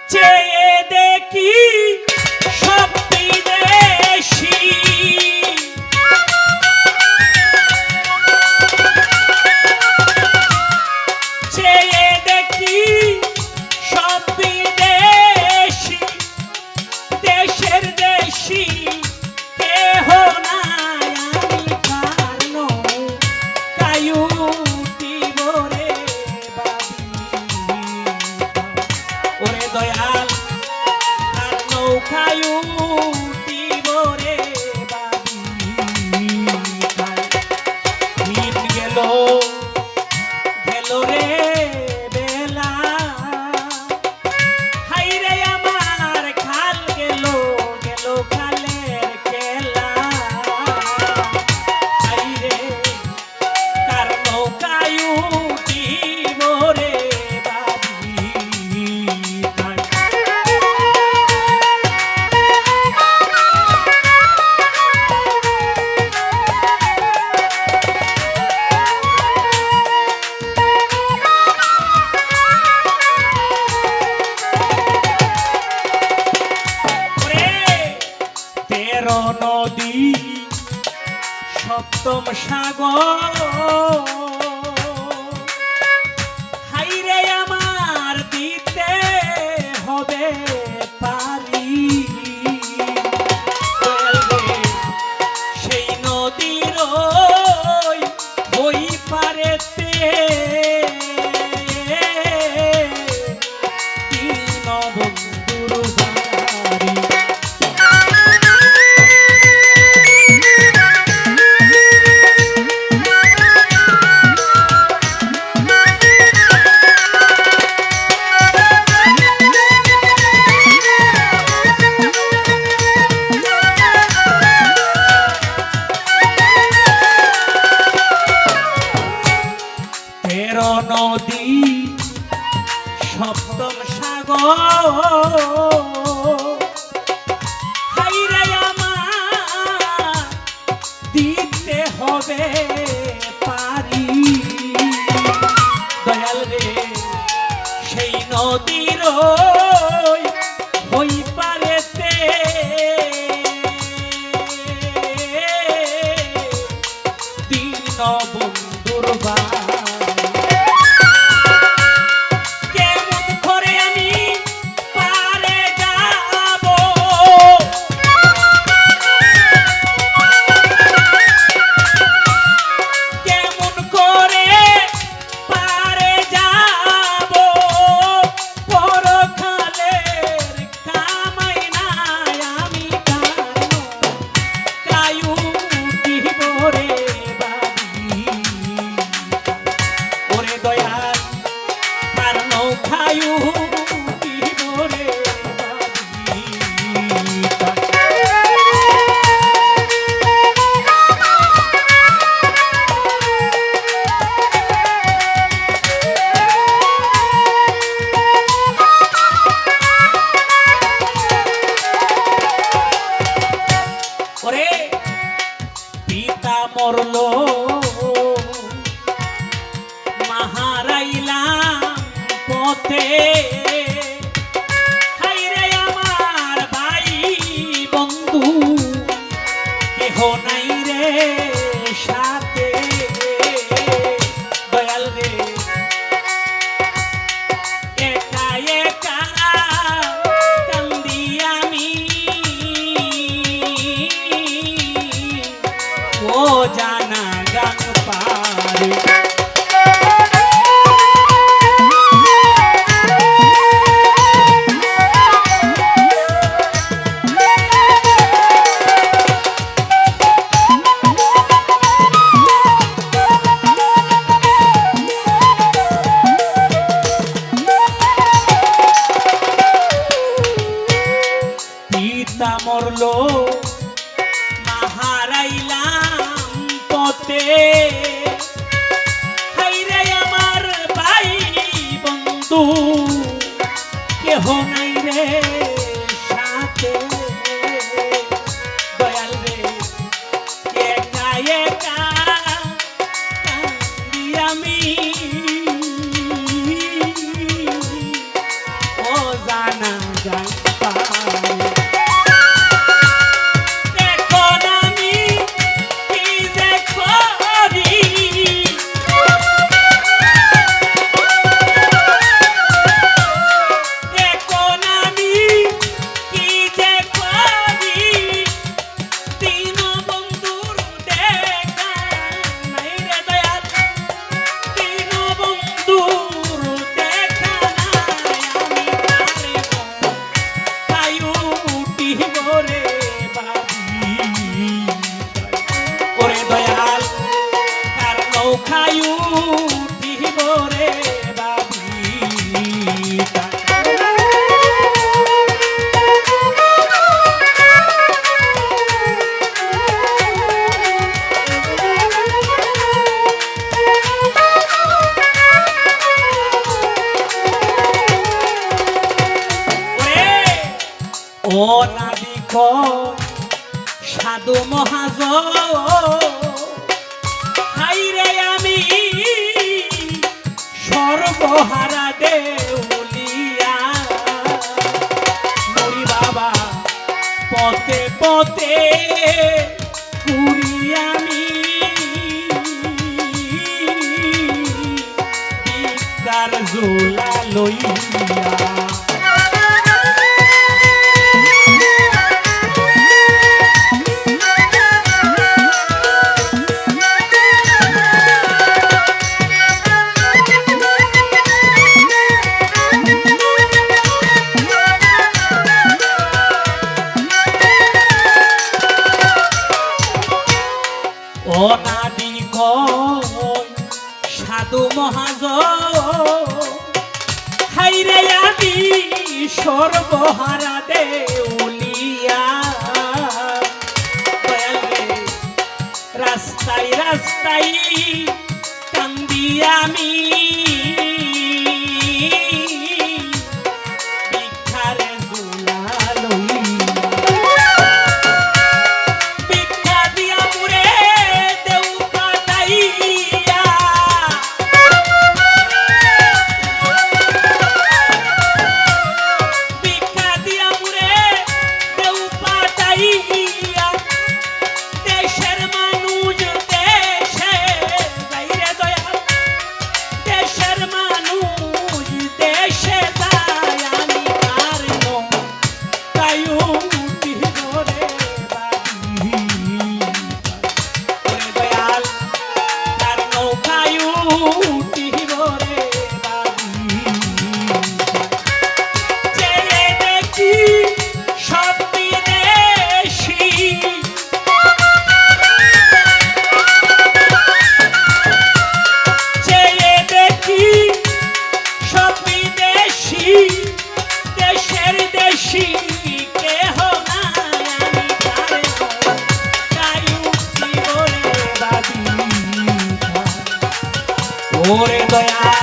চেয়ে দেখি সব বিদেশি, চেয়ে দেখি সব বিদেশি, দেশের দেশি কেহ নাই আমি কার নৌকায় উঠিব রে বাবি। ওরে দয়াল কার নৌকায় উঠিব রে বাবি। দিন গেল গেল রে বেলা, হাইরে আমার খাল গেল গেল খালের খেলা। হাইরে কার নৌকায় উঠিব রে বাবি। তেরো নদী সপ্তম সাগর, হাইরে আমার দিতে হবে পারি। সেই নদীর ওই পারেতে দীন বন্ধুর বাড়ি। তেরো নদী সপ্তম সাগর, হাইরে আমার দিতে হবে পারি। দয়াল রে সেই নদীর ওই পারেতে দীন বন্ধুর বাড়ি। পিতা মরল মাহারাইলাম পথে, হাইরে আমার ভাই বন্ধু কেহ নাই রে সাথে। দয়াল রে একা একা কান্দি আমি, ও জানা গান পারে। পিতা মরল মাহারাইলাম পথে, হাইরে আমার ভাই বন্ধু কেহ নাই রে সাথে। দয়াল রে একা একা কান্দি আমি, ও জানা যাই পাই। এখন আমি কি যে করি, এখন আমি কি যে করি, তিন বন্ধুর দেখা নাই রে দয়াল, তিন বন্ধুর দেখা নাই, আমি কারে তাই উঠিব রে বাবি। ওরে দয়াল কার নৌকায় উঠিব রে বাবি। ও নাবিক সাধু মহাজন, হাইরে আমি সর্বহারা দেউলিয়া, মরি বাবা পথে পথে ঘুরি আমি, ভিক্ষার ঝোলা লইয়া। অনাদিক সাধু মহাজন, হাইরে আমি সর্বহারা দেউলিয়া, দয়াল রে রাস্তায় রাস্তায় কান্দি আমি, ভিক্ষার ঝোলা লইয়া। ভিক্ষা দিয়া মুরে দেউ পাঠাইয়া, ভিক্ষা দিয়া মুরে দেউ পাঠাইয়া, দেশের মানুষ দেশে যাই রে দয়াল, দেশের মানুষ দেশে যায়, আমি কার নৌকায় উঠিব রে বাবি। ওরে দয়াল কার নৌকায় উঠিব রে বাবি। চেয়ে দেখি সব বিদেশি, চেয়ে দেখি সব বিদেশি, দেশের দেশি কেহ নাই, আমি কারে নৌকায় উঠিব রে বাবি। ওরে দয়া